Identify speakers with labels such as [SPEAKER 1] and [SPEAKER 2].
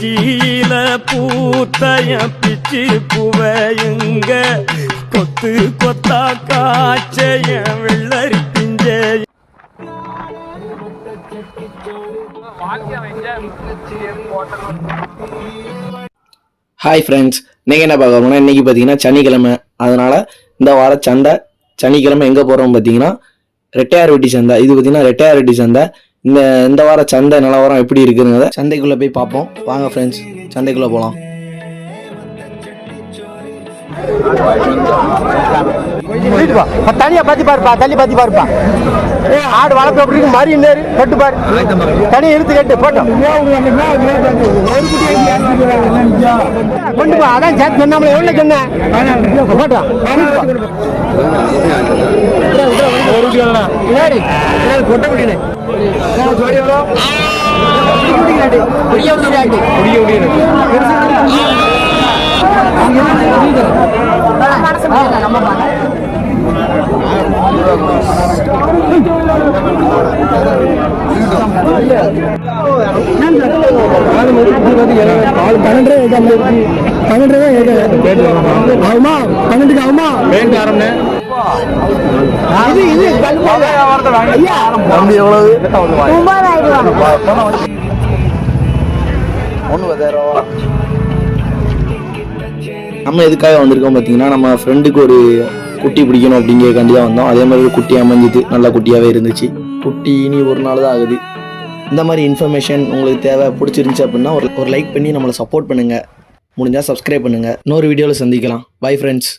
[SPEAKER 1] உச்சியில பூத்தைய பிச்சு புவையுங்க கொத்து கொத்தா காய்ச்சைய வெள்ளரி பிஞ்ச.
[SPEAKER 2] ஹாய் ஃப்ரெண்ட்ஸ், நீங்கள் என்ன பார்க்க போனால் இன்றைக்கி பார்த்தீங்கன்னா சனிக்கிழமை. அதனால் இந்த வார சந்தை சனிக்கிழமை எங்கே போகிறோம் பார்த்தீங்கன்னா ரெட்டையார்பட்டி சந்தை. இது பார்த்தீங்கன்னா ரெட்டையார்பட்டி சந்தை. இந்த வார சந்தை நிலவரம் எப்படி இருக்குதுங்கிறத சந்தைக்குள்ளே போய் பார்ப்போம். வாங்க ஃப்ரெண்ட்ஸ், சந்தைக்குள்ளே போகலாம்.
[SPEAKER 3] தனியா பத்தி பாருப்பா, தள்ளி பத்தி பாருப்பா. ஆடு வளர்ப்பு எப்படி இருக்கு மாதிரி நேரு கட்டு பாரு, தனியா இழுத்து கட்டு போட்டோம் கொண்டு போ. அதான் சேர்த்து சொன்னாமல எவ்வளவு சொன்னேன் போட்டோம் கொட்ட முடியும்.
[SPEAKER 2] நம்ம எதுக்காக வந்திருக்கோம் பார்த்தீங்கன்னா, நம்ம ஃப்ரெண்டுக்கு ஒரு குட்டி பிடிக்கணும் அப்படிங்கிறக்காண்டி தான் வந்தோம். அதே மாதிரி ஒரு குட்டி அமைஞ்சிது, நல்ல குட்டியாகவே இருந்துச்சு. குட்டி இனி ஒரு நாள் தான் ஆகுது. இந்த மாதிரி இன்ஃபர்மேஷன் உங்களுக்கு தேவை பிடிச்சிருந்துச்சு அப்படின்னா ஒரு லைக் பண்ணி நம்மளை சப்போர்ட் பண்ணுங்கள். முடிஞ்சால் சப்ஸ்கிரைப் பண்ணுங்கள். இன்னொரு வீடியோவில் சந்திக்கலாம். Bye friends.